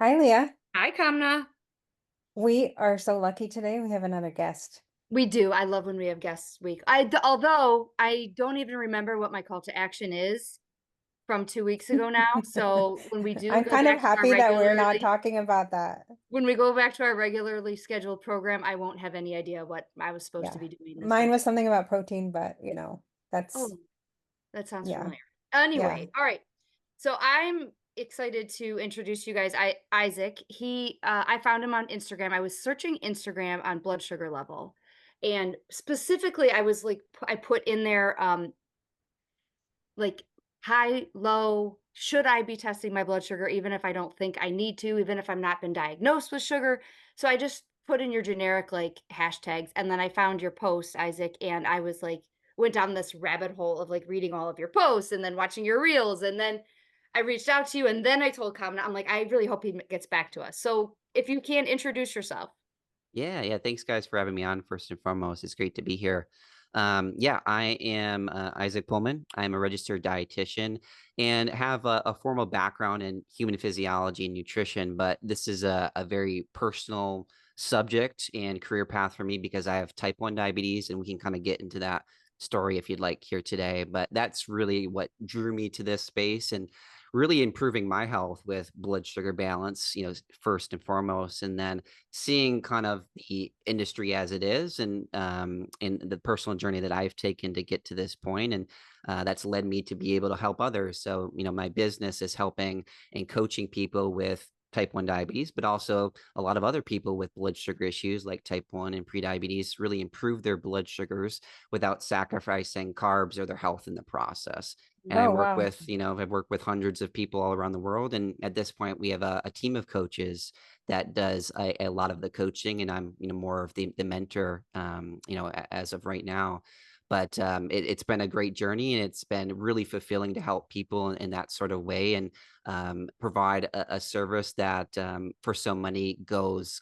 Hi, Leah. Hi, Kamna. We are so lucky today. We have another guest. We do. I love when we have guests week. Although I don't even remember what my call to action is from 2 weeks ago now. So when we do I'm go kind of back to our happy that we're not regularly, talking about that. when we go back to our regularly scheduled program, I won't have any idea what I was supposed to Yeah. be doing this Mine week. was something about protein, but that's, Oh, that sounds yeah, familiar. yeah. Anyway, all right. So I'm excited to introduce you guys. Isaac. I found him on Instagram. I was searching Instagram on blood sugar level, and specifically, I was like, I put in there, like high, low. Should I be testing my blood sugar, even if I don't think I need to, even if I'm not been diagnosed with sugar? So I just put in your generic like hashtags, and then I found your post, Isaac, and I was like, went down this rabbit hole of like reading all of your posts and then watching your reels, and then I reached out to you, and then I told Kamna, I'm like, I really hope he gets back to us. So if you can introduce yourself. Yeah. Thanks, guys, for having me on. First and foremost, it's great to be here. Yeah, I am Isaac Pullman. I'm a registered dietitian and have a formal background in human physiology and nutrition. But this is a very personal subject and career path for me because I have type 1 diabetes, and we can kind of get into that story if you'd like here today. But that's really what drew me to this space and really improving my health with blood sugar balance, first and foremost, and then seeing kind of the industry as it is and the personal journey that I've taken to get to this point, and that's led me to be able to help others. So my business is helping and coaching people with type 1 diabetes, but also a lot of other people with blood sugar issues like type 1 and prediabetes really improve their blood sugars without sacrificing carbs or their health in the process. And I Oh, work wow. with, I've worked with hundreds of people all around the world. And at this point, we have a team of coaches that does a lot of the coaching, and I'm more of the mentor, as of right now. But it's been a great journey, and it's been really fulfilling to help people in that sort of way, and provide a service that for so many goes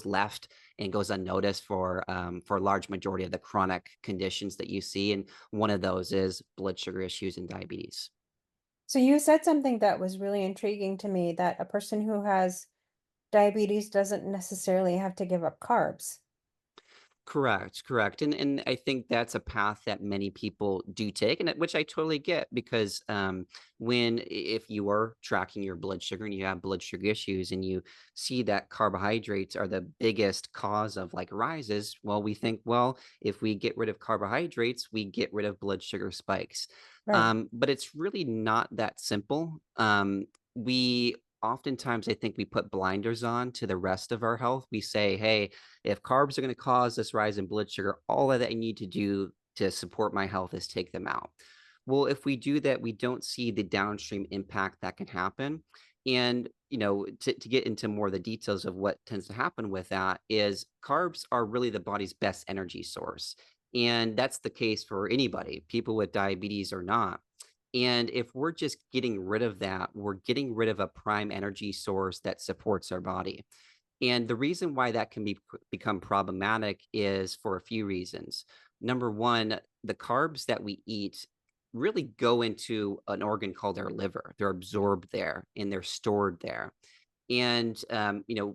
left and goes unnoticed for a large majority of the chronic conditions that you see, and one of those is blood sugar issues and diabetes. So you said something that was really intriguing to me, that a person who has diabetes doesn't necessarily have to give up carbs. Correct. And I think that's a path that many people do take, and which I totally get because if you are tracking your blood sugar and you have blood sugar issues and you see that carbohydrates are the biggest cause of like rises, well, we think, well, if we get rid of carbohydrates, we get rid of blood sugar spikes. Right. But it's really not that simple. We oftentimes, I think we put blinders on to the rest of our health. We say, hey, if carbs are going to cause this rise in blood sugar, all that I need to do to support my health is take them out. Well, if we do that, we don't see the downstream impact that can happen. And, to get into more of the details of what tends to happen with that is carbs are really the body's best energy source. And that's the case for anybody, people with diabetes or not. And if we're just getting rid of that, we're getting rid of a prime energy source that supports our body. And the reason why that can become problematic is for a few reasons. Number one, the carbs that we eat really go into an organ called our liver. They're absorbed there and they're stored there. And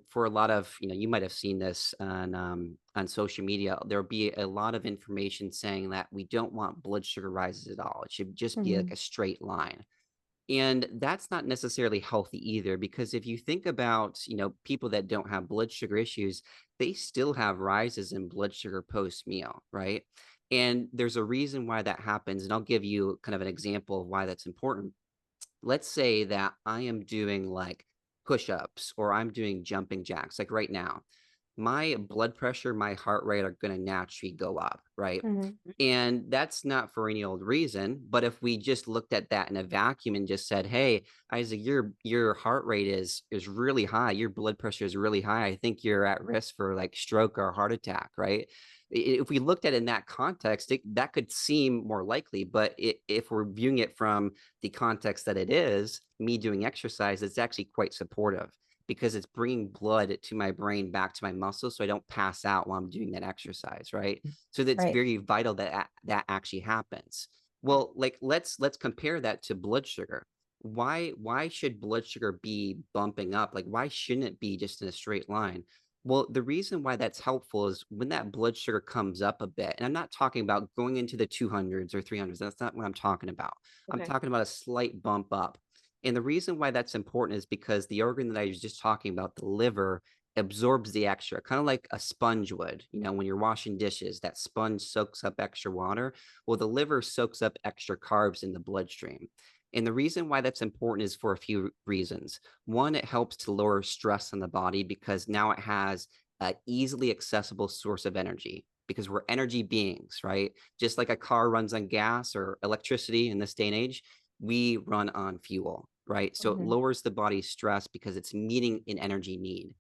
for a lot of, you might have seen this on social media. There'll be a lot of information saying that we don't want blood sugar rises at all. It should just be like Hmm. a straight line. And that's not necessarily healthy either, because if you think about, people that don't have blood sugar issues, they still have rises in blood sugar post meal, right? And there's a reason why that happens. And I'll give you kind of an example of why that's important. Let's say that I am doing like push-ups or I'm doing jumping jacks, like right now my blood pressure, my heart rate are going to naturally go up, right? Hmm. And that's not for any old reason. But if we just looked at that in a vacuum and just said, "Hey, Isaac, your heart rate is really high. Your blood pressure is really high. I think you're at risk for like stroke or heart attack," right? If we looked at it in that context, that could seem more likely. But if we're viewing it from the context that it is, me doing exercise, it's actually quite supportive because it's bringing blood to my brain back to my muscles so I don't pass out while I'm doing that exercise, right? So that's Right. very vital that that actually happens. Well, like let's compare that to blood sugar. why should blood sugar be bumping up? Like, why shouldn't it be just in a straight line? Well, the reason why that's helpful is when that blood sugar comes up a bit, and I'm not talking about going into the 200s or 300s. That's not what I'm talking about. I'm Okay. talking about a slight bump up. And the reason why that's important is because the organ that I was just talking about, the liver, absorbs the extra, kind of like a sponge would. You know, when you're washing dishes, that sponge soaks up extra water. Well, the liver soaks up extra carbs in the bloodstream. And the reason why that's important is for a few reasons. One, it helps to lower stress on the body because now it has an easily accessible source of energy because we're energy beings, right? Just like a car runs on gas or electricity in this day and age, we run on fuel, right? So it Hmm. lowers the body's stress because it's meeting an energy need.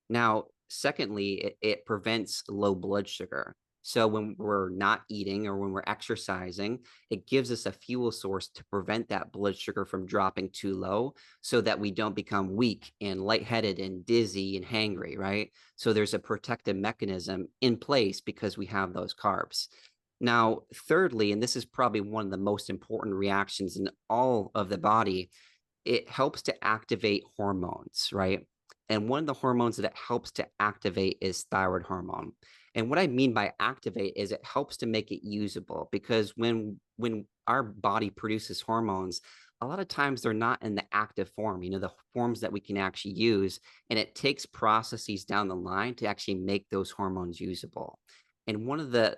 Now, secondly, it prevents low blood sugar. So when we're not eating or when we're exercising, it gives us a fuel source to prevent that blood sugar from dropping too low so that we don't become weak and lightheaded and dizzy and hangry, right? So there's a protective mechanism in place because we have those carbs. Now, thirdly, and this is probably one of the most important reactions in all of the body, it helps to activate hormones, right? And one of the hormones that it helps to activate is thyroid hormone. And what I mean by activate is it helps to make it usable because when our body produces hormones, a lot of times they're not in the active form, you know, the forms that we can actually use. And it takes processes down the line to actually make those hormones usable. And one of the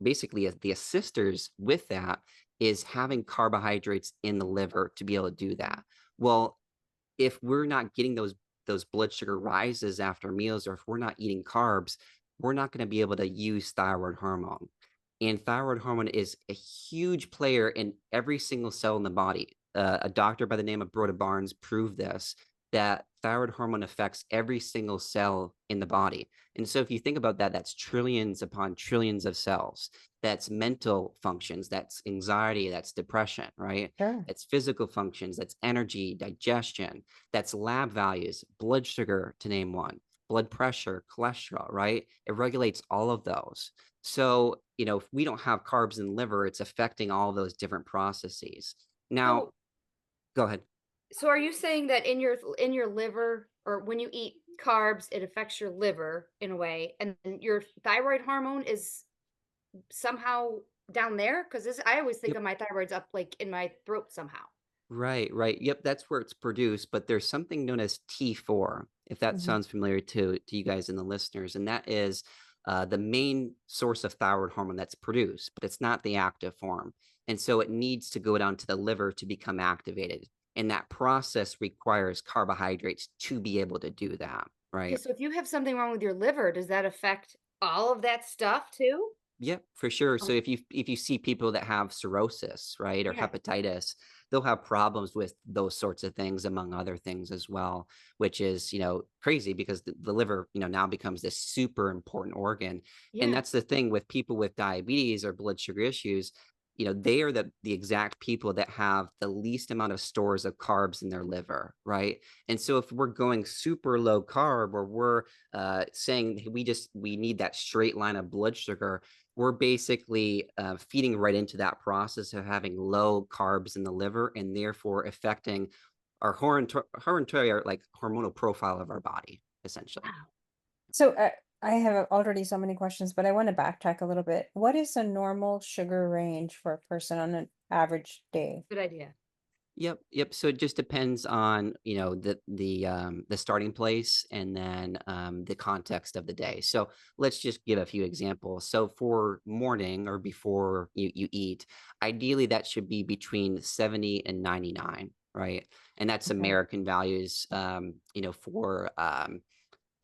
basically the assisters with that is having carbohydrates in the liver to be able to do that. Well, if we're not getting those blood sugar rises after meals, or if we're not eating carbs, we're not going to be able to use thyroid hormone. And thyroid hormone is a huge player in every single cell in the body. A doctor by the name of Broda Barnes proved this, that thyroid hormone affects every single cell in the body. And so if you think about that, that's trillions upon trillions of cells. That's mental functions, that's anxiety, that's depression, right? Sure. That's physical functions, that's energy, digestion, that's lab values, blood sugar, to name one, blood pressure, cholesterol, right? It regulates all of those. So, you know, if we don't have carbs in the liver, it's affecting all of those different processes. Now, So go ahead. so are you saying that in your liver, or when you eat carbs, it affects your liver in a way, and then your thyroid hormone is somehow down there? Because I always think Yep. of my thyroid's up like in my throat somehow. Right, right. Yep, that's where it's produced, but there's something known as T4, if that Hmm. sounds familiar to you guys and the listeners, and that is the main source of thyroid hormone that's produced, but it's not the active form. And so it needs to go down to the liver to become activated. And that process requires carbohydrates to be able to do that, Okay, right? so if you have something wrong with your liver, does that affect all of that stuff too? Yep, for sure. So Um, if you see people that have cirrhosis, right, or yeah. hepatitis, they'll have problems with those sorts of things, among other things as well, which is, you know, crazy because the liver, you know, now becomes this super important organ. And Yeah. that's the thing with people with diabetes or blood sugar issues, you know, they are the exact people that have the least amount of stores of carbs in their liver, right? And so if we're going super low carb or we're saying we need that straight line of blood sugar, we're basically feeding right into that process of having low carbs in the liver and therefore affecting our like hormonal profile of our body, essentially. Wow. So I have already so many questions, but I want to backtrack a little bit. What is a normal sugar range for a person on an average day? Good idea. Yep, yep. So it just depends on, you know, the starting place and then the context of the day. So let's just give a few examples. So for morning or before you eat, ideally that should be between 70 and 99, right? And that's Okay. American values. You know, for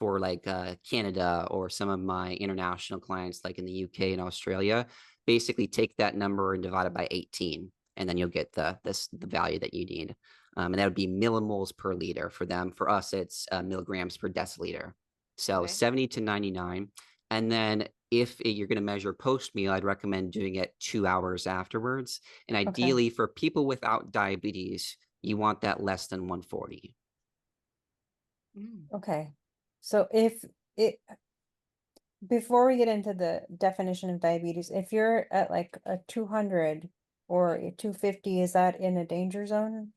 like Canada or some of my international clients, like in the UK and Australia, basically take that number and divide it by 18, and then you'll get the value that you need. And that would be millimoles per liter for them. For us, it's milligrams per deciliter. So Okay. 70 to 99. And then if you're going to measure post meal, I'd recommend doing it 2 hours afterwards. And Okay. ideally, for people without diabetes, you want that less than 140. Mm. Okay. So if it before we get into the definition of diabetes, if you're at like a 200, or 250, is that in a danger zone?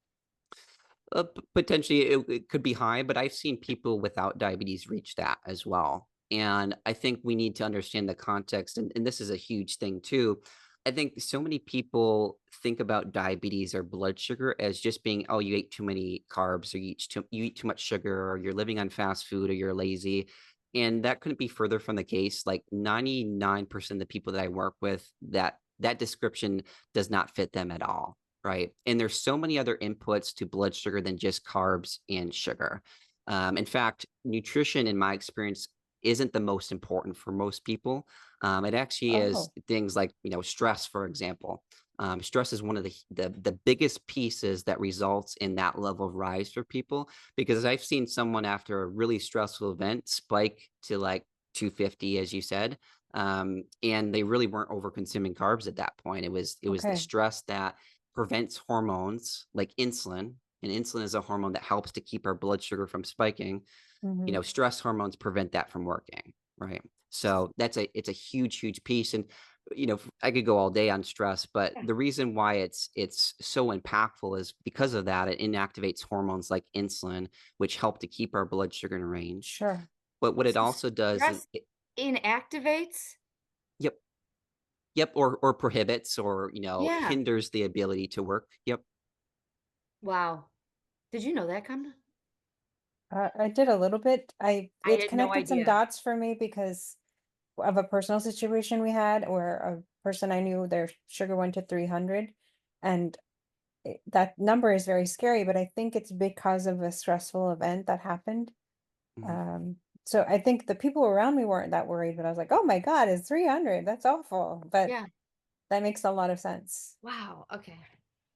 Potentially, it could be high, but I've seen people without diabetes reach that as well. And I think we need to understand the context, and this is a huge thing too. I think so many people think about diabetes or blood sugar as just being, oh, you ate too many carbs, or you eat too much sugar, or you're living on fast food, or you're lazy. And that couldn't be further from the case. Like 99% of the people that I work with, that description does not fit them at all. Right. And there's so many other inputs to blood sugar than just carbs and sugar. In fact, nutrition, in my experience, isn't the most important for most people. It actually is Oh, things like, stress, for example. Stress is one of the biggest pieces that results in that level of rise for people, because I've seen someone after a really stressful event spike to like 250, as you said, and they really weren't over consuming carbs at that point. It was the okay. stress that prevents hormones like insulin, and insulin is a hormone that helps to keep our blood sugar from spiking. Hmm. Stress hormones prevent that from working, right? So it's a huge piece. And I could go all day on stress, but Yeah. the reason why it's so impactful is because of that. It inactivates hormones like insulin, which help to keep our blood sugar in range. Sure. But what it So also does is stress inactivates? yep, yep, or prohibits, or Yeah. hinders the ability to work. Yep. Wow. Did you know that, kinda? I did a little bit. I It had no connected some idea. dots for me because of a personal situation we had where a person I knew, their sugar went to 300, and that number is very scary, but I think it's because of a stressful event that happened. Mhm. Um, so I think the people around me weren't that worried, but I was like, "Oh my God, it's 300. That's awful." But Yeah. that makes a lot of sense. Wow, okay.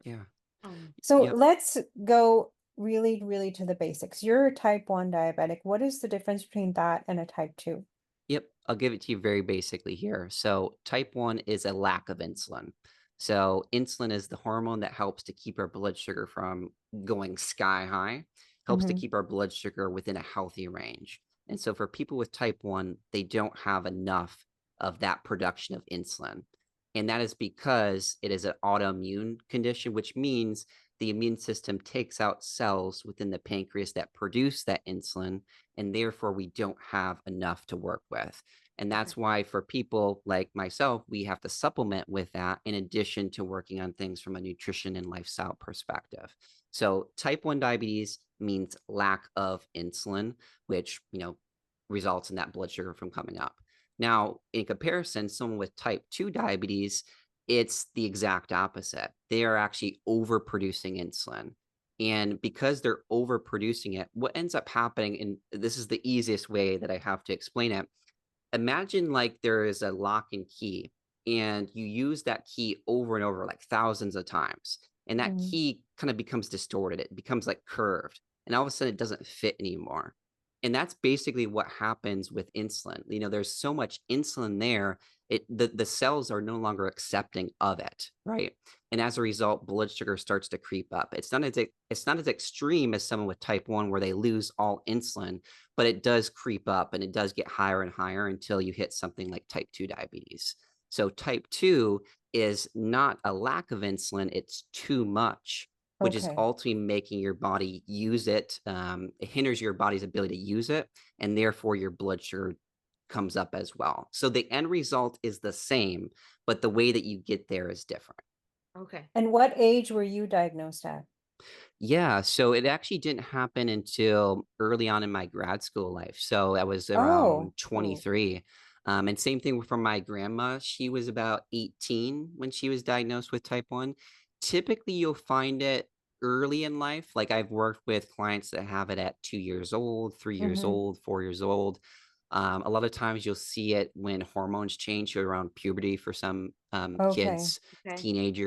Yeah. Um, So Yep. let's go really, really to the basics. You're a type 1 diabetic. What is the difference between that and a type 2? Yep, I'll give it to you very basically here. So, type 1 is a lack of insulin. So, insulin is the hormone that helps to keep our blood sugar from going sky high, helps to Hmm. keep our blood sugar within a healthy range. And so, for people with type 1, they don't have enough of that production of insulin. And that is because it is an autoimmune condition, which means the immune system takes out cells within the pancreas that produce that insulin, and therefore we don't have enough to work with. And okay. that's why for people like myself, we have to supplement with that in addition to working on things from a nutrition and lifestyle perspective. So type 1 diabetes means lack of insulin, which, results in that blood sugar from coming up. Now, in comparison, someone with type 2 diabetes, it's the exact opposite. They are actually overproducing insulin. And because they're overproducing it, what ends up happening, and this is the easiest way that I have to explain it. Imagine like there is a lock and key, and you use that key over and over, like thousands of times. And that Hmm. key kind of becomes distorted. It becomes like curved. And all of a sudden, it doesn't fit anymore. And that's basically what happens with insulin. There's so much insulin there, the cells are no longer accepting of it, right? And as a result, blood sugar starts to creep up. It's not as extreme as someone with type 1 where they lose all insulin, but it does creep up and it does get higher and higher until you hit something like type 2 diabetes. So type 2 is not a lack of insulin, it's too much, which is Okay. ultimately making your body use it. It hinders your body's ability to use it, and therefore your blood sugar comes up as well. So the end result is the same, but the way that you get there is different. Okay. And what age were you diagnosed at? Yeah, so it actually didn't happen until early on in my grad school life. So I was Oh, around 23. And same thing from my grandma. She was about 18 when she was diagnosed with type 1. Typically, you'll find it early in life. Like I've worked with clients that have it at 2 years old, 3 years hmm, old, 4 years old. A lot of times you'll see it when hormones change to around puberty for some okay. kids, Okay. teenage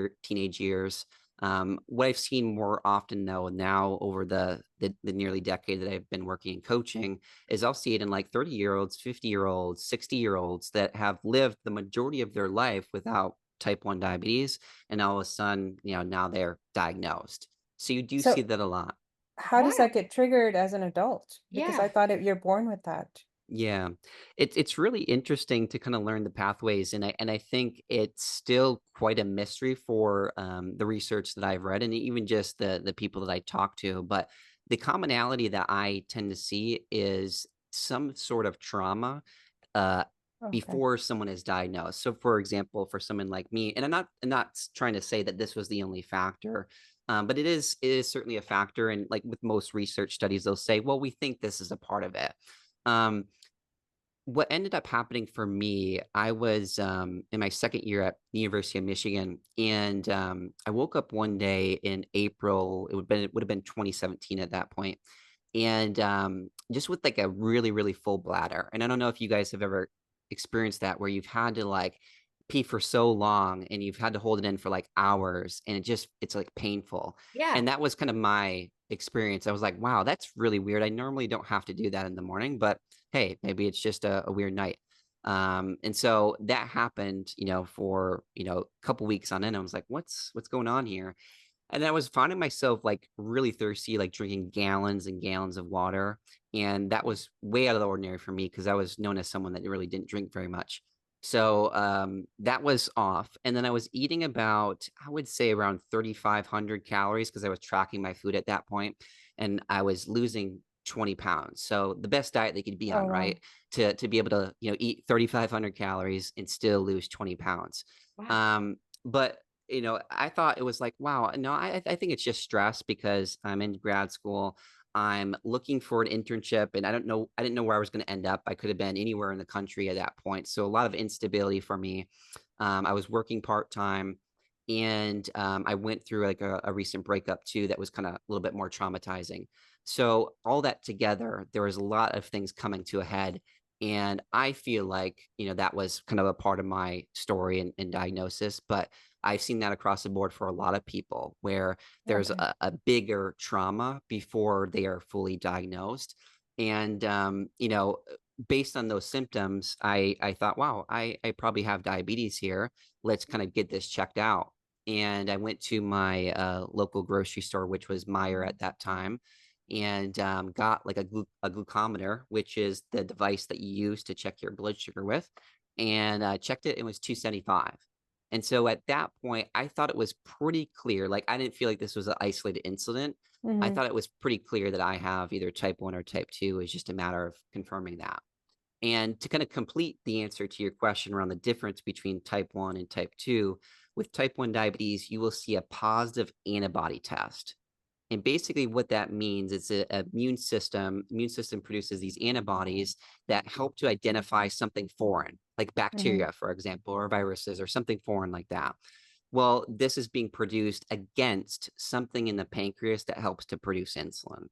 years. What I've seen more often though now over the nearly decade that I've been working in coaching is I'll see it in like 30-year-olds, 50-year-olds, 60-year-olds that have lived the majority of their life without type 1 diabetes, and all of a sudden, now they're diagnosed. So you do see So that a lot. how does Wow. that get triggered as an adult? Because I Yeah. thought you're born with that. Yeah. It's really interesting to kind of learn the pathways, and I think it's still quite a mystery for the research that I've read and even just the people that I talk to. But the commonality that I tend to see is some sort of trauma uh, Okay. before someone is diagnosed. So, for example, for someone like me, and I'm not trying to say that this was the only factor, but it is certainly a factor. And like with most research studies, they'll say, well, we think this is a part of it. Um, what ended up happening for me, I was in my second year at the University of Michigan, and I woke up one day in April. It would have been 2017 at that point, and just with like a really really full bladder. And I don't know if you guys have ever experienced that, where you've had to like pee for so long and you've had to hold it in for like hours, and it's like painful. Yeah. And that was kind of my experience. I was like, wow, that's really weird. I normally don't have to do that in the morning, but hey, maybe it's just a weird night. And so that happened, for, a couple weeks on end. I was like, what's going on here? And I was finding myself like really thirsty, like drinking gallons and gallons of water. And that was way out of the ordinary for me because I was known as someone that really didn't drink very much. So that was off. And then I was eating about, I would say around 3,500 calories because I was tracking my food at that point, and I was losing 20 pounds. So the best diet they could be Oh, on, wow. right? To be able to, eat 3,500 calories and still lose 20 pounds. Wow. But I thought it was like, wow, no, I think it's just stress because I'm in grad school. I'm looking for an internship, and I didn't know where I was going to end up. I could have been anywhere in the country at that point. So a lot of instability for me. I was working part-time, and I went through like a recent breakup too that was kind of a little bit more traumatizing. So all that together, there was a lot of things coming to a head. And I feel like, that was kind of a part of my story and diagnosis. But I've seen that across the board for a lot of people where there's Okay. a bigger trauma before they are fully diagnosed. And, based on those symptoms, I thought, wow, I probably have diabetes here. Let's kind of get this checked out. And I went to my local grocery store, which was Meyer at that time, and got like a glucometer, which is the device that you use to check your blood sugar with, and checked it. It was 275. And so at that point, I thought it was pretty clear. Like I didn't feel like this was an isolated incident. I Hmm. thought it was pretty clear that I have either type 1 or type 2. It's just a matter of confirming that. And to kind of complete the answer to your question around the difference between type 1 and type 2, with type 1 diabetes, you will see a positive antibody test. And basically what that means is a immune system produces these antibodies that help to identify something foreign, like Hmm. bacteria, for example, or viruses or something foreign like that. Well, this is being produced against something in the pancreas that helps to produce insulin.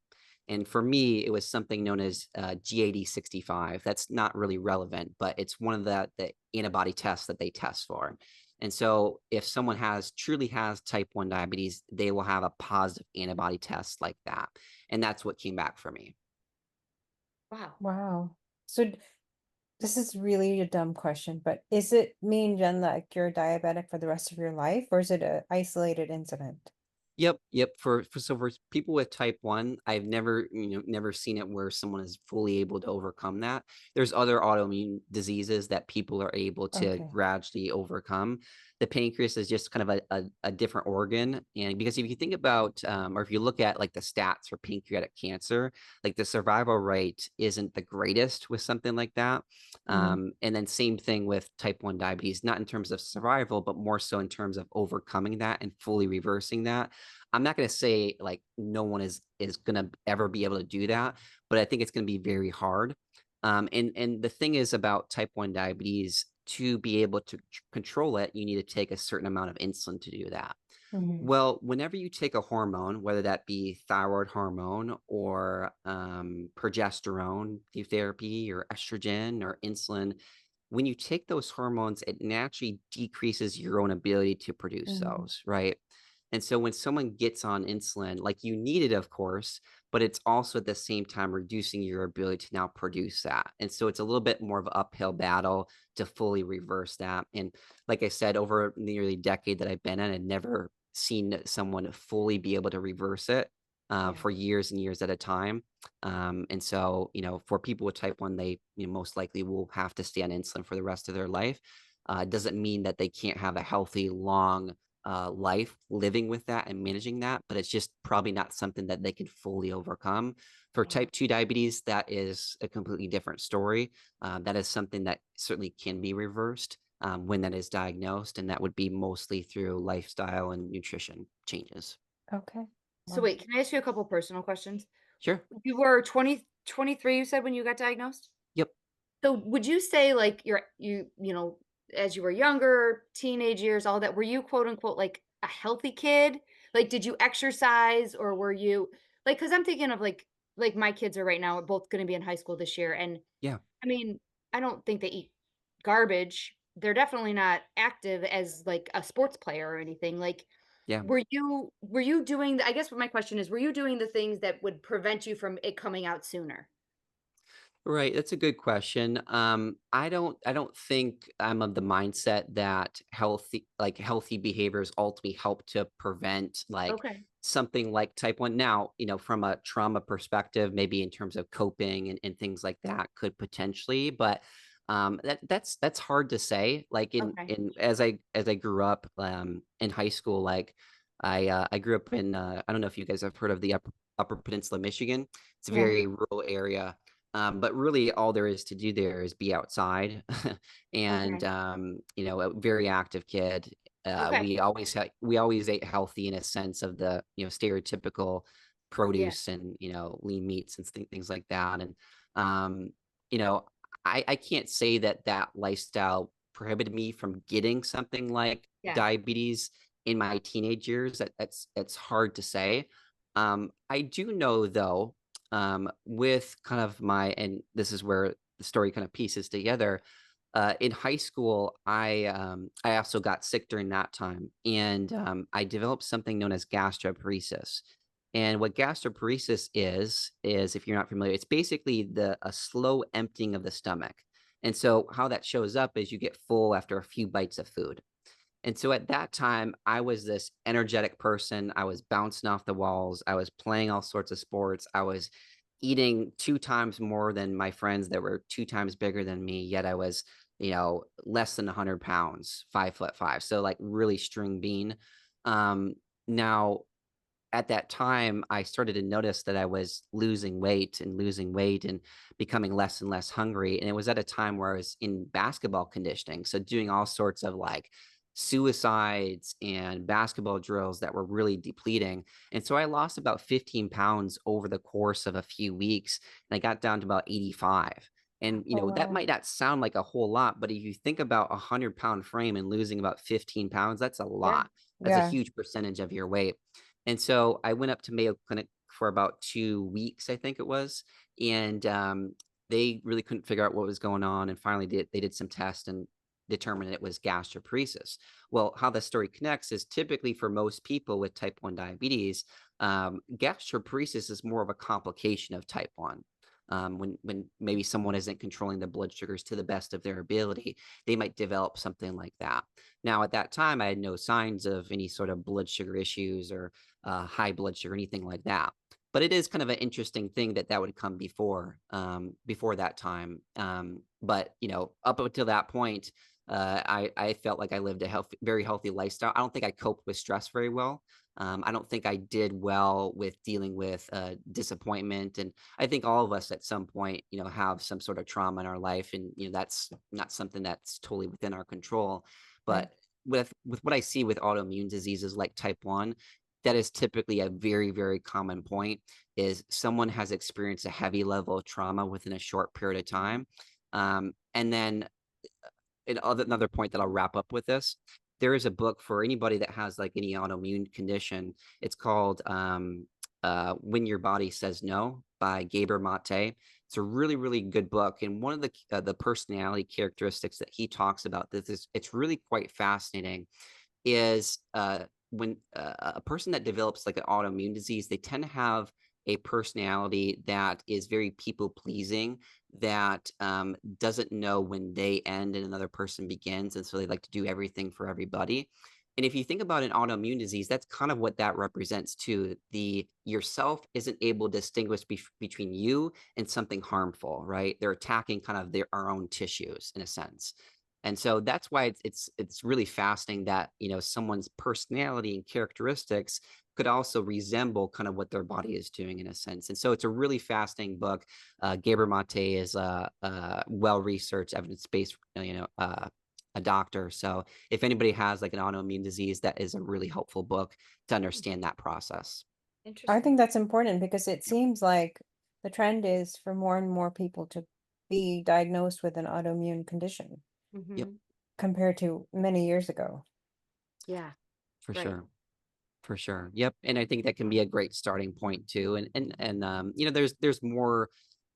And for me, it was something known as GAD65. That's not really relevant, but it's one of the antibody tests that they test for. And so if someone truly has type 1 diabetes, they will have a positive antibody test like that. And that's what came back for me. Wow. Wow. So this is really a dumb question, but is it mean then like you're diabetic for the rest of your life, or is it a isolated incident? Yep, yep. For people with type 1, I've never seen it where someone is fully able to overcome that. There's other autoimmune diseases that people are able to Okay. gradually overcome. The pancreas is just kind of a different organ. And because if you think about, or if you look at like the stats for pancreatic cancer, like the survival rate isn't the greatest with something like that. Hmm. And then same thing with type 1 diabetes, not in terms of survival, but more so in terms of overcoming that and fully reversing that. I'm not going to say like no one is going to ever be able to do that, but I think it's going to be very hard. And the thing is about type 1 diabetes, to be able to control it, you need to take a certain amount of insulin to do that. Hmm. Well, whenever you take a hormone, whether that be thyroid hormone or progesterone therapy or estrogen or insulin, when you take those hormones, it naturally decreases your own ability to produce Hmm. those, right? And so when someone gets on insulin, like you need it, of course, but it's also at the same time reducing your ability to now produce that. And so it's a little bit more of an uphill battle to fully reverse that. And like I said, over nearly a decade that I've been in, I've never seen someone fully be able to reverse it. Yeah. for years and years at a time. And so, for people with type 1, they most likely will have to stay on insulin for the rest of their life. It doesn't mean that they can't have a healthy, long life living with that and managing that, but it's just probably not something that they can fully overcome. For Yeah. type 2 diabetes, that is a completely different story. That is something that certainly can be reversed when that is diagnosed, and that would be mostly through lifestyle and nutrition changes. Okay. So Wow. wait, can I ask you a couple personal questions? Sure. You were 23, you said, when you got diagnosed? Yep. So would you say, like, as you were younger, teenage years, all that, were you quote unquote like a healthy kid? Like, did you exercise, or were you like, because I'm thinking of like my kids are right now are both going to be in high school this year. And Yeah. I mean, I don't think they eat garbage. They're definitely not active as like a sports player or anything. Like, Yeah. were you doing I guess what my question is, were you doing the things that would prevent you from it coming out sooner? Right, that's a good question. I don't think I'm of the mindset that healthy behaviors ultimately help to prevent like Okay. something like type 1. Now, from a trauma perspective, maybe in terms of coping and things like that could potentially, but that's hard to say. Like Okay. in as I grew up in high school, like I grew up in I don't know if you guys have heard of the Upper Peninsula, Michigan. It's a Yeah. very rural area. But really, all there is to do there is be outside, and Okay. a very active kid. Okay. We always ate healthy in a sense of the stereotypical Yeah. produce and lean meats and things like that. And um, you know, I can't say that lifestyle prohibited me from getting something like Yeah. diabetes in my teenage years. That's hard to say. I do know though, with kind of and this is where the story kind of pieces together. In high school, I also got sick during that time, and I developed something known as gastroparesis. And what gastroparesis is if you're not familiar, it's basically a slow emptying of the stomach. And so how that shows up is you get full after a few bites of food. And so at that time, I was this energetic person. I was bouncing off the walls. I was playing all sorts of sports. I was eating 2 times more than my friends that were 2 times bigger than me. Yet I was, less than 100 pounds, 5'5". So like really string bean. Now at that time, I started to notice that I was losing weight and becoming less and less hungry. And it was at a time where I was in basketball conditioning. So doing all sorts of like suicides and basketball drills that were really depleting. And so I lost about 15 pounds over the course of a few weeks. And I got down to about 85. And Oh, that wow. might not sound like a whole lot, but if you think about 100-pound frame and losing about 15 pounds, that's a Yeah. lot. That's a Yeah. huge percentage of your weight. And so I went up to Mayo Clinic for about 2 weeks, I think it was, and they really couldn't figure out what was going on. And finally, they did some tests and determined it was gastroparesis. Well, how the story connects is typically for most people with type 1 diabetes, gastroparesis is more of a complication of type 1. When maybe someone isn't controlling the blood sugars to the best of their ability, they might develop something like that. Now, at that time, I had no signs of any sort of blood sugar issues or high blood sugar, anything like that. But it is kind of an interesting thing that would come before that time. But up until that point, I felt like I lived a very healthy lifestyle. I don't think I coped with stress very well. I don't think I did well with dealing with disappointment, and I think all of us at some point, have some sort of trauma in our life, and that's not something that's totally within our control. Right. But with what I see with autoimmune diseases like type 1, that is typically a very, very common point is someone has experienced a heavy level of trauma within a short period of time. And then another point that I'll wrap up with this. There is a book for anybody that has like any autoimmune condition. It's called When Your Body Says No by Gaber Mate. It's a really, really good book. And one of the personality characteristics that he talks about, this is it's really quite fascinating, is when a person that develops like an autoimmune disease, they tend to have a personality that is very people pleasing, that doesn't know when they end and another person begins. And so they like to do everything for everybody. And if you think about an autoimmune disease, that's kind of what that represents too. The yourself isn't able to distinguish between you and something harmful, right? They're attacking kind of our own tissues in a sense. And so that's why it's really fascinating that, someone's personality and characteristics could also resemble kind of what their body is doing in a sense. And so it's a really fascinating book. Gabriel Mate is a well-researched, evidence-based, a doctor. So if anybody has like an autoimmune disease, that is a really helpful book to understand that process. I Interesting. think that's important because it seems like the trend is for more and more people to be diagnosed with an autoimmune condition Yep, Mhm. compared to many years ago. Yeah, for right. sure. For sure. Yep. And I think that can be a great starting point too. There's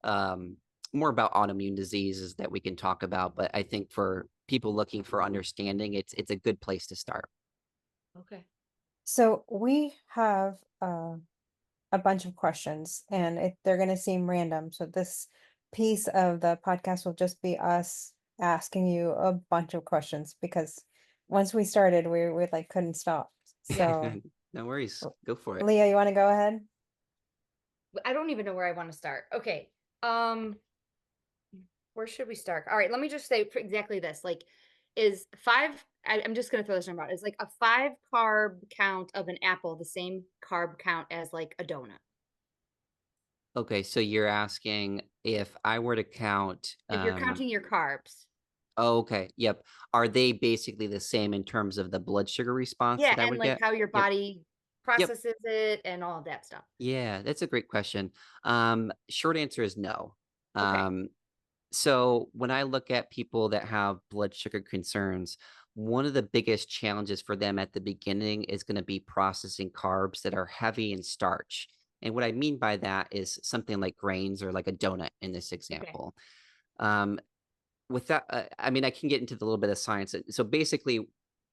um more about autoimmune diseases that we can talk about, but I think for people looking for understanding, it's a good place to start. Okay. So we have a bunch of questions, and they're going to seem random. So this piece of the podcast will just be us asking you a bunch of questions because once we started, we like couldn't stop. Yeah. So, No worries. Go for it. Leah, you want to go ahead? I don't even know where I want to start. Okay. Um, where should we start? All right, let me just say for exactly this. Like, is I'm just gonna throw this number out. Is like a 5 carb count of an apple the same carb count as like a donut? Okay, so you're asking if I were to count If you're counting your carbs. oh, okay, yep. Are they basically the same in terms of the blood sugar response Yeah, that I and would like get? how your Yep. body Yep. processes it and all of that stuff. Yeah, that's a great question. Short answer is no. Okay. Um, so when I look at people that have blood sugar concerns, one of the biggest challenges for them at the beginning is going to be processing carbs that are heavy in starch. And what I mean by that is something like grains or like a donut in this Okay. example. Um, with that, I mean, I can get into the little bit of science. So basically,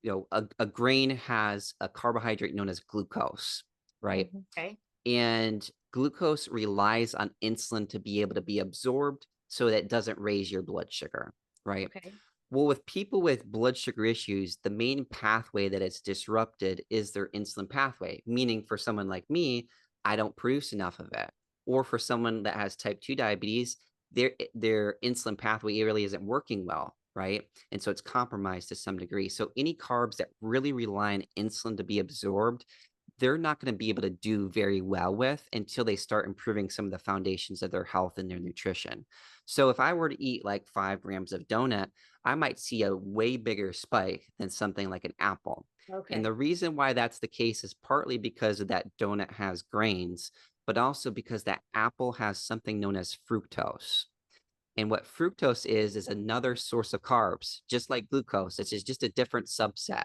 a grain has a carbohydrate known as glucose, right? Mhm. Okay. And glucose relies on insulin to be able to be absorbed so that it doesn't raise your blood sugar, right? Okay. Well, with people with blood sugar issues, the main pathway that is disrupted is their insulin pathway, meaning for someone like me, I don't produce enough of it. Or for someone that has type 2 diabetes, their insulin pathway really isn't working well, right? And so it's compromised to some degree. So any carbs that really rely on insulin to be absorbed, they're not going to be able to do very well with until they start improving some of the foundations of their health and their nutrition. So if I were to eat like 5 grams of donut, I might see a way bigger spike than something like an apple. And Okay. the reason why that's the case is partly because of that donut has grains, but also because that apple has something known as fructose. And what fructose is another source of carbs, just like glucose. It's just a different subset.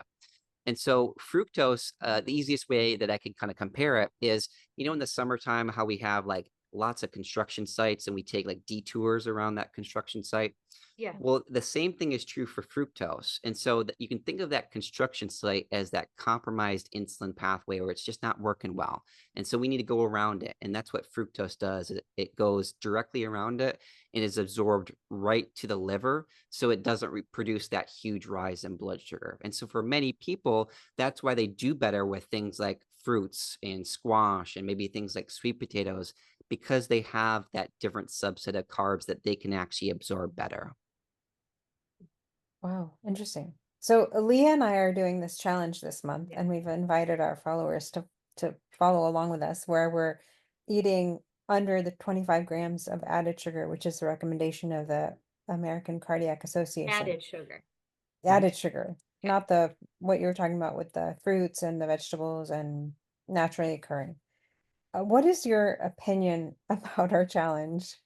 And so fructose, the easiest way that I can kind of compare it is, in the summertime, how we have like lots of construction sites and we take like detours around that construction site. Yeah. Well, the same thing is true for fructose. And so that you can think of that construction site as that compromised insulin pathway where it's just not working well. And so we need to go around it. And that's what fructose does. It goes directly around it and is absorbed right to the liver. So it doesn't produce that huge rise in blood sugar. And so for many people, that's why they do better with things like fruits and squash and maybe things like sweet potatoes because they have that different subset of carbs that they can actually absorb better. Wow, interesting. So Leah and I are doing this challenge this month, Yeah. and we've invited our followers to follow along with us, where we're eating under the 25 grams of added sugar, which is the recommendation of the American Cardiac Association. Added sugar. Mhm. Added sugar, Okay. not the what you were talking about with the fruits and the vegetables and naturally occurring. What is your opinion about our challenge?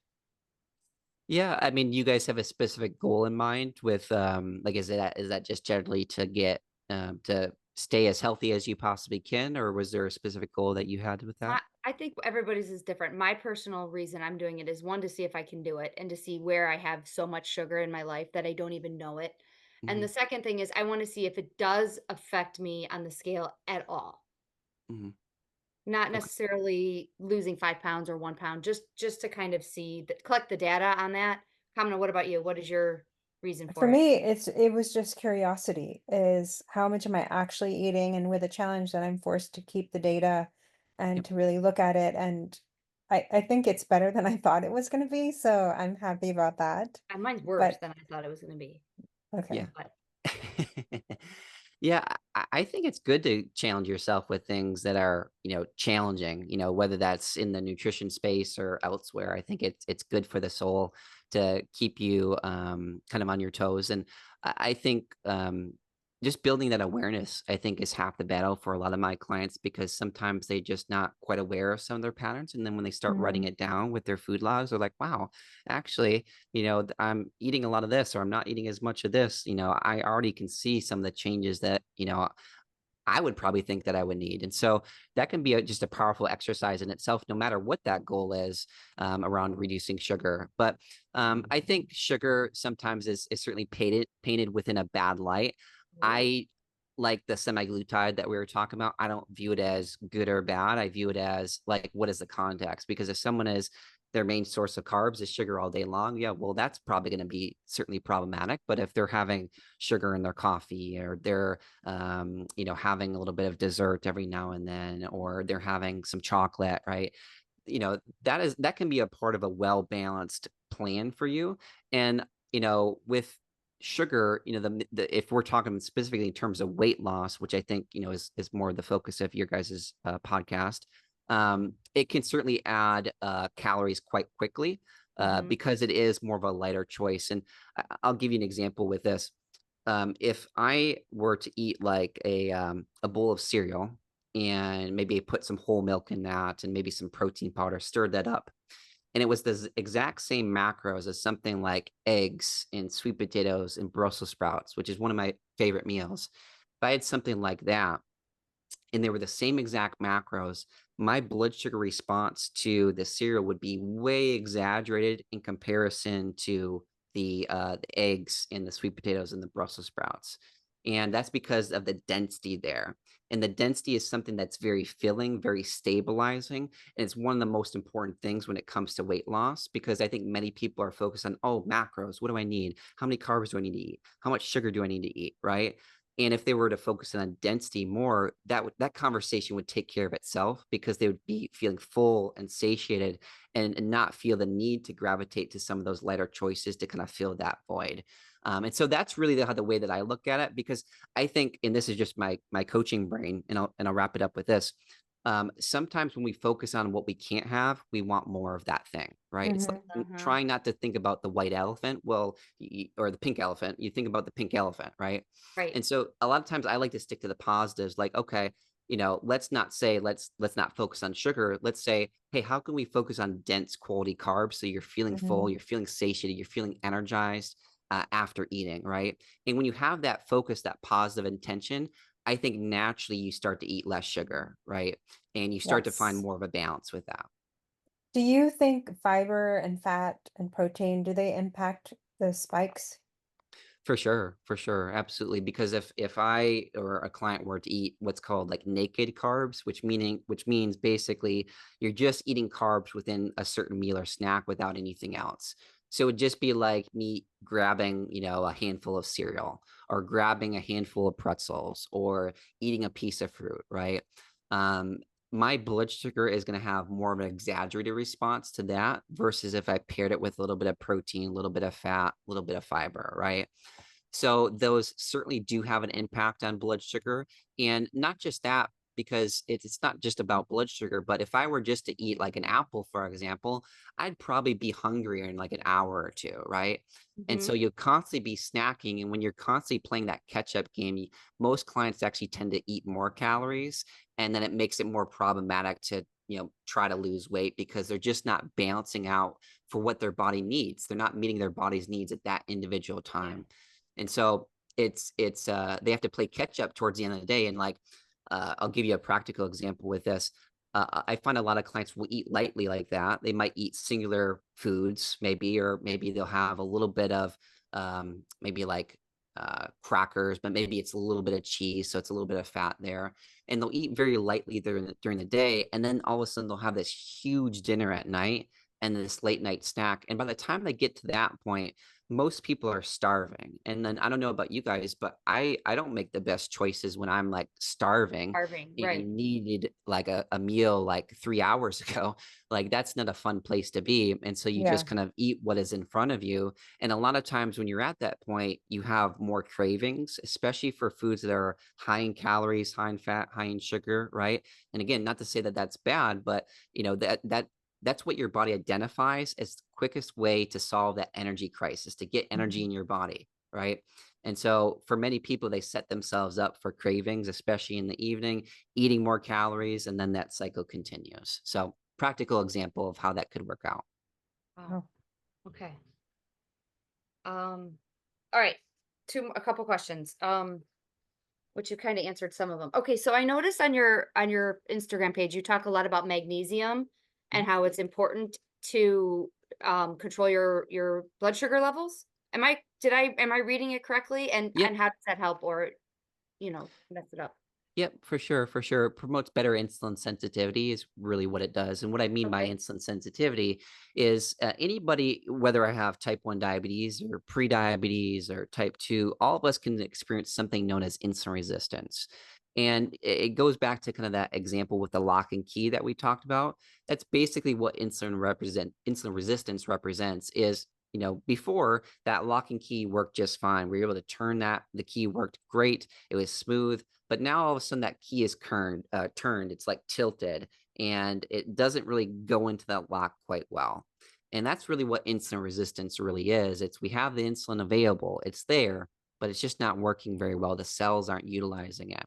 Yeah, I mean, you guys have a specific goal in mind with like is that just generally to stay as healthy as you possibly can, or was there a specific goal that you had with that? I think everybody's is different. My personal reason I'm doing it is one to see if I can do it and to see where I have so much sugar in my life that I don't even know it. And Hmm. the second thing is I want to see if it does affect me on the scale at all. Hmm. Not Okay. necessarily losing 5 pounds or 1 pound, just to kind of see collect the data on that. Kamina, what about you? What is your reason For for it. me, it was just curiosity, is how much am I actually eating? And with a challenge that I'm forced to keep the data and Yep. to really look at it. And I think it's better than I thought it was going to be. So I'm happy about that. Mine's worse But than I thought it was gonna be, Yeah. okay. but Yeah, I think it's good to challenge yourself with things that are, challenging, whether that's in the nutrition space or elsewhere. I think it's good for the soul to keep you kind of on your toes. And I think just building that awareness, I think, is half the battle for a lot of my clients because sometimes they just not quite aware of some of their patterns. And then when they start writing Mm, it down with their food logs, they're like, wow, actually, I'm eating a lot of this or I'm not eating as much of this. I already can see some of the changes that, I would probably think that I would need. And so that can be just a powerful exercise in itself, no matter what that goal is around reducing sugar. But I think sugar sometimes is certainly painted within a bad light. I like the semaglutide that we were talking about. I don't view it as good or bad. I view it as like, what is the context? Because if someone is their main source of carbs is sugar all day long, yeah, well, that's probably going to be certainly problematic. But if they're having sugar in their coffee or they're having a little bit of dessert every now and then, or they're having some chocolate, right? That can be a part of a well-balanced plan for you. And, with sugar, if we're talking specifically in terms of weight loss, which I think, is more the focus of your guys's podcast, it can certainly add calories quite quickly Mhm. because it is more of a lighter choice. And I'll give you an example with this. If I were to eat like a bowl of cereal and maybe put some whole milk in that and maybe some protein powder, stirred that up, and it was the exact same macros as something like eggs and sweet potatoes and Brussels sprouts, which is one of my favorite meals. If I had something like that, and they were the same exact macros, my blood sugar response to the cereal would be way exaggerated in comparison to the eggs and the sweet potatoes and the Brussels sprouts. And that's because of the density there. And the density is something that's very filling, very stabilizing. And it's one of the most important things when it comes to weight loss, because I think many people are focused on, oh, macros. What do I need? How many carbs do I need to eat? How much sugar do I need to eat? Right. And if they were to focus on density more, that conversation would take care of itself because they would be feeling full and satiated and not feel the need to gravitate to some of those lighter choices to kind of fill that void. And so that's really the way that I look at it, because I think, and this is just my coaching brain, and I'll wrap it up with this. Sometimes when we focus on what we can't have, we want more of that thing, right? It's like mhm. Uh-huh. trying not to think about the white elephant, well, or the pink elephant. You think about the pink elephant, right? Right. And so a lot of times I like to stick to the positives, like, okay, let's not say let's not focus on sugar. Let's say, hey, how can we focus on dense quality carbs so you're feeling full, Mhm. you're feeling satiated, you're feeling energized after eating, right? And when you have that focus, that positive intention, I think naturally you start to eat less sugar, right? And you start to find Yes. more of a balance with that. Do you think fiber and fat and protein, do they impact the spikes? For sure, absolutely. Because if I or a client were to eat what's called like naked carbs, which means basically you're just eating carbs within a certain meal or snack without anything else. So it would just be like me grabbing, a handful of cereal or grabbing a handful of pretzels or eating a piece of fruit, right? Um, my blood sugar is going to have more of an exaggerated response to that versus if I paired it with a little bit of protein, a little bit of fat, a little bit of fiber, right? So those certainly do have an impact on blood sugar. And not just that, because it's not just about blood sugar, but if I were just to eat like an apple, for example, I'd probably be hungrier in like an hour or two, right? And so Mhm. you'll constantly be snacking. And when you're constantly playing that catch up game, most clients actually tend to eat more calories. And then it makes it more problematic to, try to lose weight because they're just not balancing out for what their body needs. They're not meeting their body's needs at that individual Yeah. time. And so it's they have to play catch up towards the end of the day. And like I'll give you a practical example with this. I find a lot of clients will eat lightly like that. They might eat singular foods, maybe, or maybe they'll have a little bit of maybe like crackers, but maybe it's a little bit of cheese, so it's a little bit of fat there. And they'll eat very lightly during the day, and then all of a sudden they'll have this huge dinner at night and this late night snack. And by the time they get to that point, most people are starving. And then I don't know about you guys, but I don't make the best choices when I'm like starving Starving, right. and needed like a meal like 3 hours ago. Like that's not a fun place to be. And so you Yeah. just kind of eat what is in front of you. And a lot of times when you're at that point, you have more cravings, especially for foods that are high in calories, high in fat, high in sugar, right? And again, not to say that that's bad, but that's what your body identifies as the quickest way to solve that energy crisis, to get energy Mhm. in your body, right? And so for many people, they set themselves up for cravings, especially in the evening, eating more calories, and then that cycle continues. So practical example of how that could work out. Wow. Oh, Okay. All right. A couple questions. Which you kind of answered some of them. Okay, so I noticed on your Instagram page you talk a lot about magnesium and Mhm. how it's important to control your blood sugar levels. Am I reading it correctly? Yep. And how does that help or mess it up? Yep, for sure, for sure. It promotes better insulin sensitivity is really what it does. And what I mean by Okay. insulin sensitivity is anybody, whether I have type 1 diabetes or pre-diabetes or type 2, all of us can experience something known as insulin resistance. And it goes back to kind of that example with the lock and key that we talked about. That's basically what insulin resistance represents is, before that lock and key worked just fine. We were able to turn the key worked great. It was smooth, but now all of a sudden that key is turned, it's like tilted, and it doesn't really go into that lock quite well. And that's really what insulin resistance really is. It's we have the insulin available, it's there, but it's just not working very well. The cells aren't utilizing it.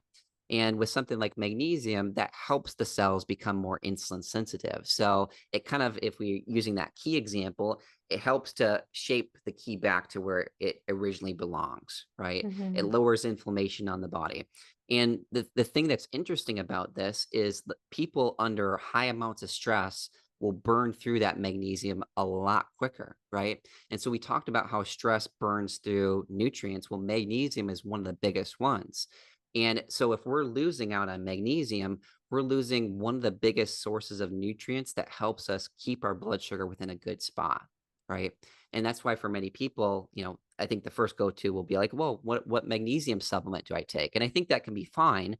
And with something like magnesium, that helps the cells become more insulin sensitive. So it kind of, if we're using that key example, it helps to shape the key back to where it originally belongs, right? It mhm. lowers inflammation on the body. And the thing that's interesting about this is that people under high amounts of stress will burn through that magnesium a lot quicker, right? And so we talked about how stress burns through nutrients. Well, magnesium is one of the biggest ones. And so if we're losing out on magnesium, we're losing one of the biggest sources of nutrients that helps us keep our blood sugar within a good spot, right? And that's why for many people, I think the first go-to will be like, well, what magnesium supplement do I take? And I think that can be fine.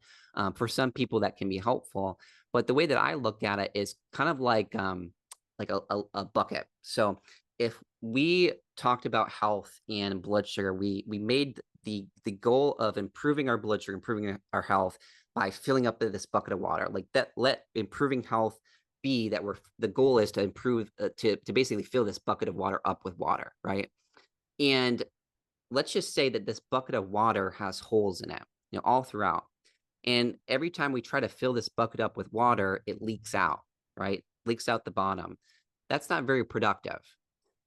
For some people, that can be helpful. But the way that I look at it is kind of like a bucket. So if we talked about health and blood sugar, we made the goal of improving our blood sugar, improving our health by filling up this bucket of water. Like that, let improving health be that the goal is to improve to basically fill this bucket of water up with water, right? And let's just say that this bucket of water has holes in it, all throughout. And every time we try to fill this bucket up with water, it leaks out, right? Leaks out the bottom. That's not very productive.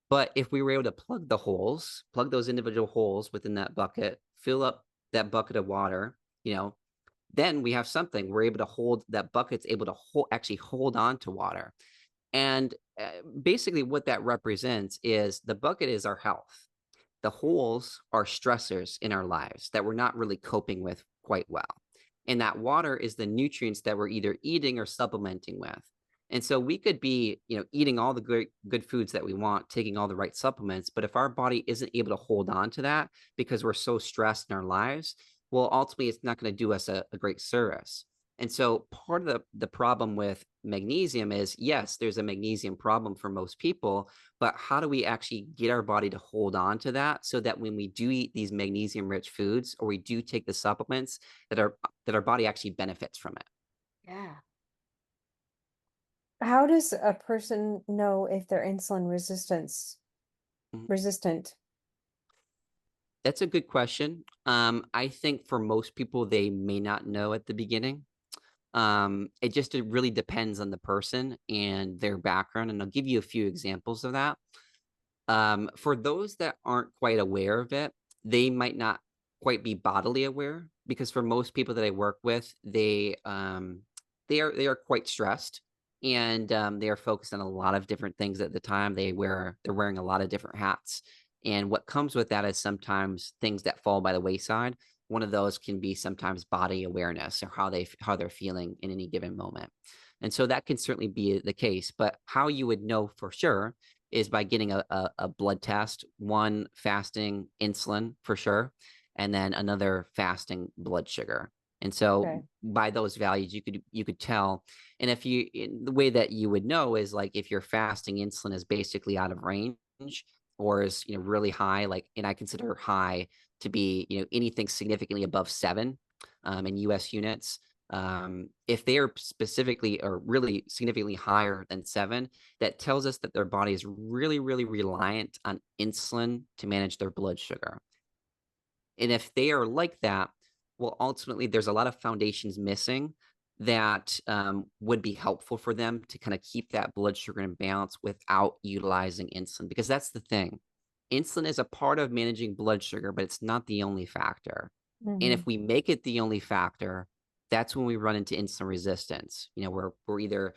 But if we were able to plug those individual holes within that bucket, fill up that bucket of water, then we have something. We're able to hold that bucket's able to actually hold on to water. And basically, what that represents is the bucket is our health. The holes are stressors in our lives that we're not really coping with quite well. And that water is the nutrients that we're either eating or supplementing with. And so we could be, eating all the great good foods that we want, taking all the right supplements, but if our body isn't able to hold on to that because we're so stressed in our lives, well, ultimately it's not going to do us a great service. And so part of the problem with magnesium is yes, there's a magnesium problem for most people, but how do we actually get our body to hold on to that so that when we do eat these magnesium rich foods or we do take the supplements that our body actually benefits from it? Yeah. How does a person know if they're Mhm. resistant? That's a good question. I think for most people, they may not know at the beginning. It really depends on the person and their background. And I'll give you a few examples of that. For those that aren't quite aware of it, they might not quite be bodily aware because for most people that I work with, they are quite stressed and they are focused on a lot of different things at the time. They're wearing a lot of different hats, and what comes with that is sometimes things that fall by the wayside. One of those can be sometimes body awareness or how they're feeling in any given moment, and so that can certainly be the case. But how you would know for sure is by getting a blood test, one fasting insulin for sure, and then another fasting blood sugar. And so Okay. by those values, you could tell. And if you, the way that you would know is like if your fasting insulin is basically out of range or is, really high, like, and I consider high to be, anything significantly above 7 in US units. If they are specifically or really significantly higher than 7, that tells us that their body is really, really reliant on insulin to manage their blood sugar. And if they are like that, well, ultimately, there's a lot of foundations missing that would be helpful for them to kind of keep that blood sugar in balance without utilizing insulin. Because that's the thing. Insulin is a part of managing blood sugar, but it's not the only factor. And Hmm. if we make it the only factor, that's when we run into insulin resistance. We're either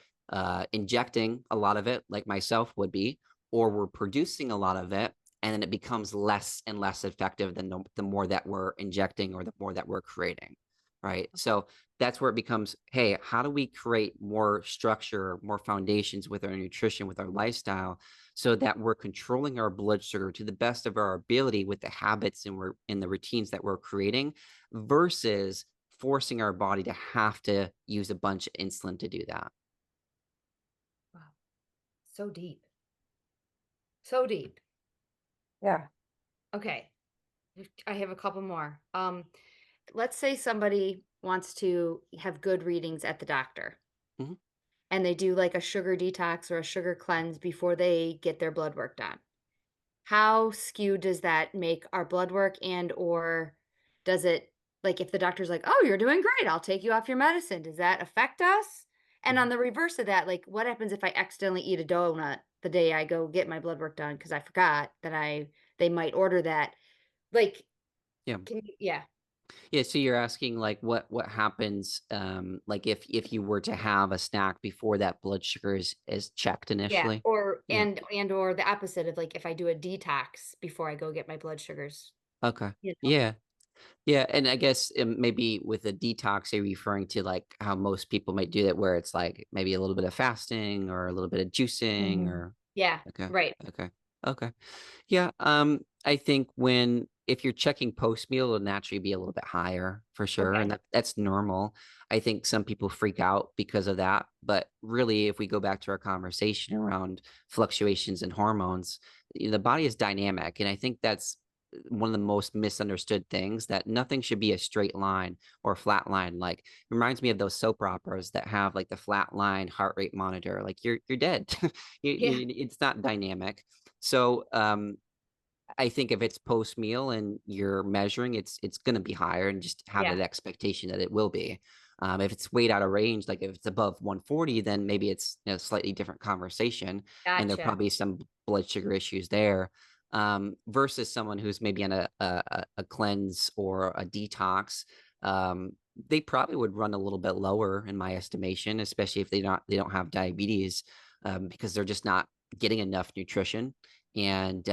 injecting a lot of it, like myself would be, or we're producing a lot of it and then it becomes less and less effective than the more that we're injecting or the more that we're creating, right? So that's where it becomes, hey, how do we create more structure, more foundations with our nutrition, with our lifestyle, so that we're controlling our blood sugar to the best of our ability with the habits and we're in the routines that we're creating, versus forcing our body to have to use a bunch of insulin to do that. Wow. So deep. So deep. Yeah. Okay. I have a couple more. Let's say somebody wants to have good readings at the doctor Mhm. and they do like a sugar detox or a sugar cleanse before they get their blood work done. How skewed does that make our blood work, and or does it, like, if the doctor's like, "Oh, you're doing great. I'll take you off your medicine." Does that affect us? And on Mhm. the reverse of that, like, what happens if I accidentally eat a donut the day I go get my blood work done because I forgot that they might order that. Like, Yeah. can you, yeah. Yeah, so you're asking like what happens like if you were to have a snack before that blood sugar is checked Yeah, initially? or Yeah. and or the opposite of, like, if I do a detox before I go get my blood sugars, Okay. you know? Yeah. Yeah, and I guess maybe with a detox, you're referring to like how most people might do that, where it's like maybe a little bit of fasting or a little bit of juicing Hmm. or Yeah, okay, right. okay, okay. Yeah, I think if you're checking post meal, it'll naturally be a little bit higher for sure, and Okay. that's normal. I think some people freak out because of that, but really, if we go back to our conversation around fluctuations in hormones, the body is dynamic, and I think that's one of the most misunderstood things, that nothing should be a straight line or a flat line. Like, it reminds me of those soap operas that have like the flat line heart rate monitor. Like you're dead. Yeah, It's not dynamic. So I think if it's post meal and you're measuring, it's going to be higher, and just have yeah, that expectation that it will be. If it's weight out of range, like if it's above 140, then maybe it's a slightly different conversation, and there gotcha. probably some blood sugar issues there. Versus someone who's maybe on a cleanse or a detox, um, they probably would run a little bit lower in my estimation, especially if they don't have diabetes, because they're just not getting enough nutrition. And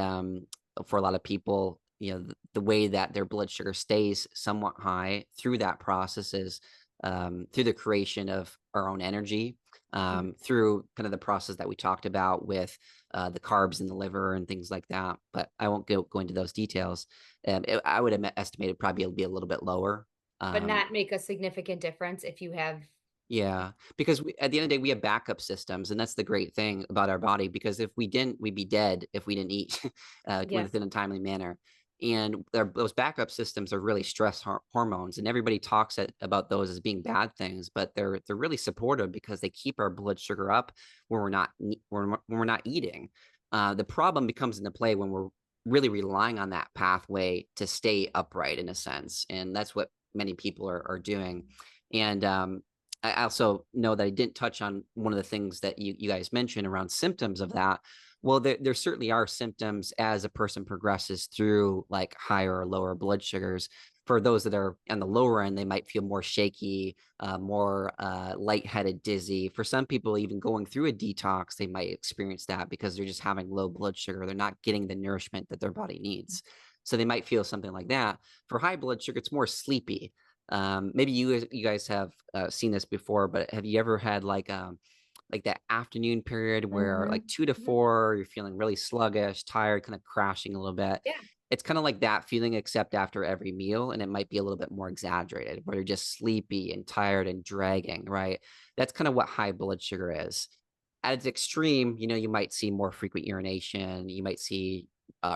for a lot of people, the way that their blood sugar stays somewhat high through that process is through the creation of our own energy, Mhm. through kind of the process that we talked about with the carbs in the liver and things like that. But I won't go into those details. I would estimate it probably be a little bit lower. But Um, not make a significant difference if you have, yeah, because at the end of the day, we have backup systems, and that's the great thing about our body. Because if we didn't, we'd be dead if we didn't eat yeah, within a timely manner. And those backup systems are really stress hormones, and everybody talks about those as being bad things, but they're really supportive because they keep our blood sugar up when we're not eating. The problem becomes into play when we're really relying on that pathway to stay upright in a sense, and that's what many people are doing. And I also know that I didn't touch on one of the things that you guys mentioned around symptoms of that. Well, there certainly are symptoms as a person progresses through like higher or lower blood sugars. For those that are on the lower end, they might feel more shaky, more lightheaded, dizzy. For some people, even going through a detox, they might experience that because they're just having low blood sugar. They're not getting the nourishment that their body needs. So they might feel something like that. For high blood sugar, it's more sleepy. Maybe you guys have seen this before, but have you ever had like like that afternoon period where Mm-hmm. like 2 to Mhm. 4, you're feeling really sluggish, tired, kind of crashing a little bit. Yeah. It's kind of like that feeling, except after every meal, and it might be a little bit more exaggerated, where you're just sleepy and tired and dragging, right? That's kind of what high blood sugar is. At its extreme, you might see more frequent urination. You might see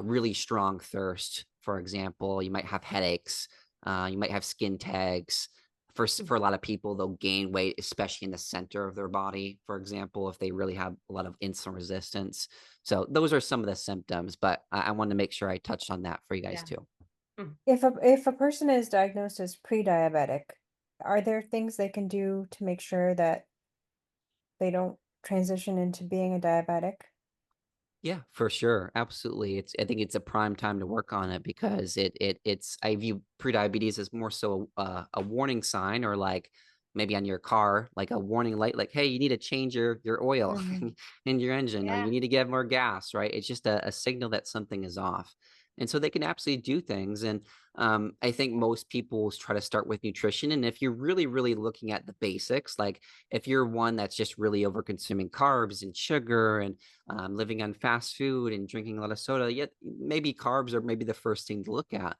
really strong thirst, for example. You might have headaches. You might have skin tags. For a lot of people, they'll gain weight, especially in the center of their body, for example, if they really have a lot of insulin resistance. So those are some of the symptoms, but I wanted to make sure I touched on that for you guys Yeah. too. Mm. If a person is diagnosed as pre-diabetic, are there things they can do to make sure that they don't transition into being a diabetic? Yeah, for sure. Absolutely. I think it's a prime time to work on it because it's I view prediabetes as more so a warning sign, or like maybe on your car, like a warning light, like, hey, you need to change your oil Mhm. in your engine, or Yeah. you need to get more gas, right? It's just a signal that something is off. And so they can absolutely do things. And I think most people try to start with nutrition. And if you're really, really looking at the basics, like if you're one that's just really over consuming carbs and sugar and living on fast food and drinking a lot of soda, yet maybe carbs are maybe the first thing to look at.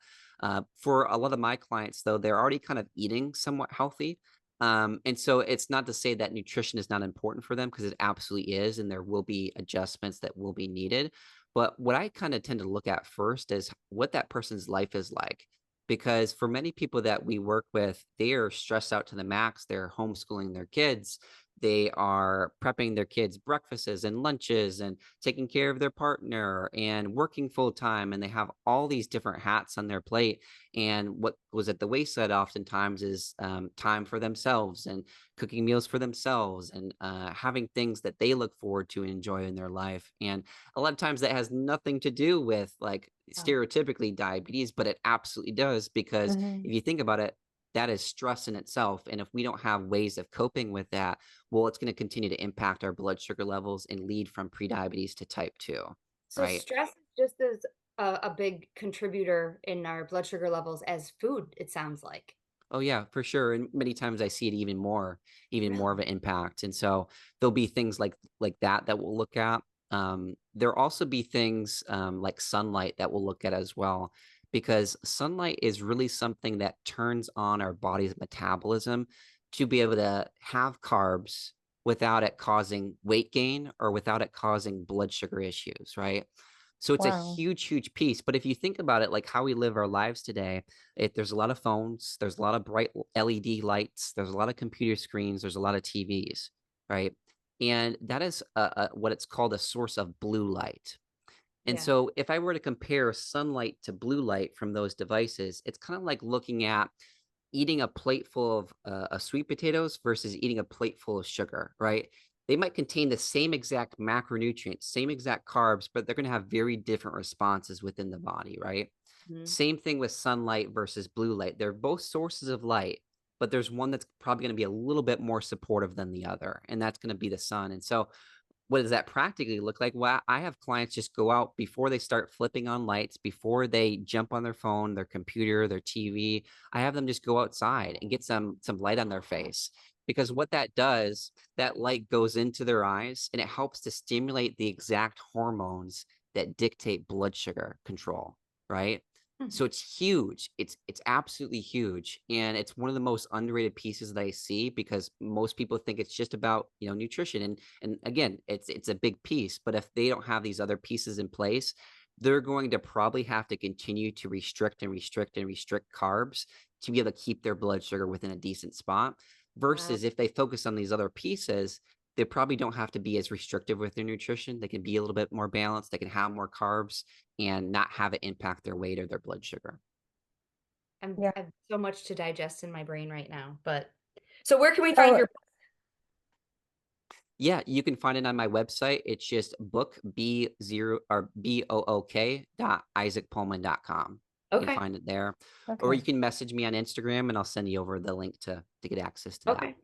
For a lot of my clients, though, they're already kind of eating somewhat healthy. And so it's not to say that nutrition is not important for them, because it absolutely is, and there will be adjustments that will be needed. But what I kind of tend to look at first is what that person's life is like. Because for many people that we work with, they are stressed out to the max. They're homeschooling their kids. They are prepping their kids' breakfasts and lunches and taking care of their partner and working full time. And they have all these different hats on their plate. And what was at the wayside oftentimes is time for themselves and cooking meals for themselves and having things that they look forward to and enjoy in their life. And a lot of times that has nothing to do with like Oh, stereotypically diabetes, but it absolutely does, because Mhm. if you think about it, that is stress in itself. And if we don't have ways of coping with that, well, it's going to continue to impact our blood sugar levels and lead from prediabetes to type 2, so right? stress is just as a big contributor in our blood sugar levels as food, it sounds like. Oh yeah, for sure. And many times I see it even more of Really? an impact. And so there'll be things like that we'll look at. There'll also be things like sunlight that we'll look at as well, because sunlight is really something that turns on our body's metabolism to be able to have carbs without it causing weight gain or without it causing blood sugar issues, right? So it's a Wow. huge, huge piece. But if you think about it, like how we live our lives today, there's a lot of phones, there's a lot of bright LED lights, there's a lot of computer screens, there's a lot of TVs, right? And that is what it's called a source of blue light. And Yeah. so if I were to compare sunlight to blue light from those devices, it's kind of like looking at eating a plate full of sweet potatoes versus eating a plate full of sugar, right? They might contain the same exact macronutrients, same exact carbs, but they're going to have very different responses within the body, right? Mhm. Same thing with sunlight versus blue light. They're both sources of light, but there's one that's probably going to be a little bit more supportive than the other, and that's going to be the sun. And so what does that practically look like? Well, I have clients just go out before they start flipping on lights, before they jump on their phone, their computer, their TV. I have them just go outside and get some light on their face. Because what that does, that light goes into their eyes and it helps to stimulate the exact hormones that dictate blood sugar control, right? Mhm. So it's huge. It's absolutely huge, and it's one of the most underrated pieces that I see, because most people think it's just about, nutrition, and again, it's a big piece, but if they don't have these other pieces in place, they're going to probably have to continue to restrict and restrict and restrict carbs to be able to keep their blood sugar within a decent spot. Wow. Versus if they focus on these other pieces, they probably don't have to be as restrictive with their nutrition. They can be a little bit more balanced. They can have more carbs and not have it impact their weight or their blood sugar. Yeah. I've so much to digest in my brain right now, but so where can we find So, your Yeah, you can find it on my website. It's just book B0 or BOOK dot isaacpohlman.com. You can Okay. find it there. Or you okay. can message me on Instagram and I'll send you over the link to get access to that. Okay.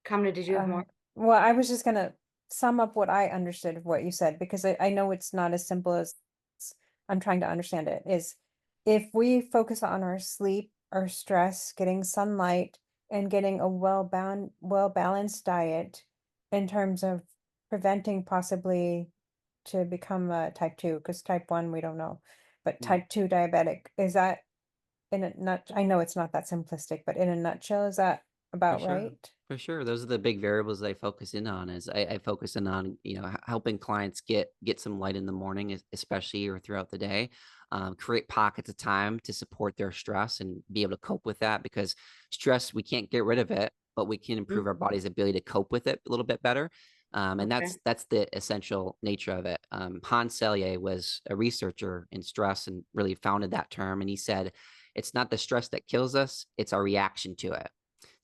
Kamna, did you have more? Well, I was just gonna sum up what I understood of what you said, because I know it's not as simple as I'm trying to understand it. Is if we focus on our sleep, our stress, getting sunlight, and getting a well balanced diet, in terms of preventing possibly to become a type 2, because type 1 we don't know, but Mm. type 2 diabetic, is that in a nut I know it's not that simplistic, but in a nutshell, is that For about sure. right? For sure. Those are the big variables I focus in on is I focus in on, helping clients get some light in the morning, especially or throughout the day. Create pockets of time to support their stress and be able to cope with that because stress, we can't get rid of it, but we can Mhm. improve our body's ability to cope with it a little bit better. And Okay. that's the essential nature of it. Hans Selye was a researcher in stress and really founded that term. And he said, it's not the stress that kills us, it's our reaction to it.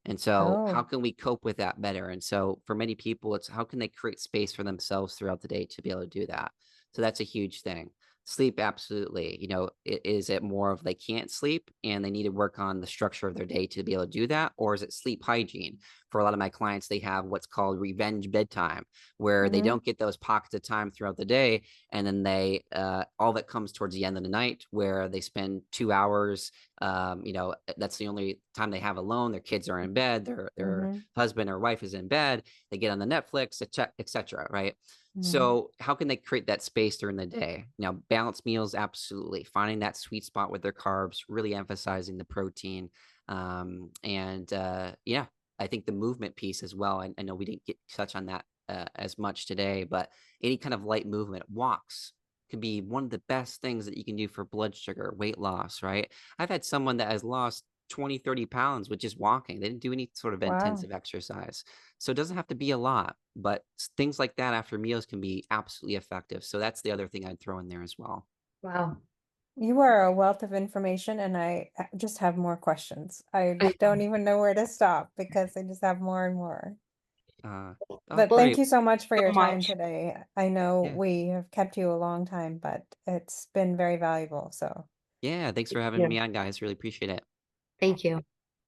And so, how Oh. can we cope with that better? And so, for many people, it's how can they create space for themselves throughout the day to be able to do that? So, that's a huge thing. Sleep, absolutely. Is it more of they can't sleep and they need to work on the structure of their day to be able to do that? Or is it sleep hygiene? For a lot of my clients, they have what's called revenge bedtime, where they Mhm, don't get those pockets of time throughout the day. And then all that comes towards the end of the night where they spend 2 hours that's the only time they have alone. Their kids are in bed, their mhm, husband or wife is in bed, they get on the Netflix, etc. Right. mhm. So how can they create that space during the day? Now, balanced meals, absolutely. Finding that sweet spot with their carbs, really emphasizing the protein. And yeah, I think the movement piece as well. I know we didn't get touch on that as much today, but any kind of light movement, walks, could be one of the best things that you can do for blood sugar, weight loss, right? I've had someone that has lost 20, 30 pounds with just walking. They didn't do any sort of Wow. intensive exercise. So it doesn't have to be a lot, but things like that after meals can be absolutely effective. So that's the other thing I'd throw in there as well. Wow. You are a wealth of information, and I just have more questions. I I don't know. even know where to stop because I just have more and more. Uh, oh, But Well, thank great. you so much for so your time much. today. I know Yeah. we have kept you a long time, but it's been very valuable. So Yeah. Thanks for Thank having you. me on, guys. Really appreciate it. Thank you.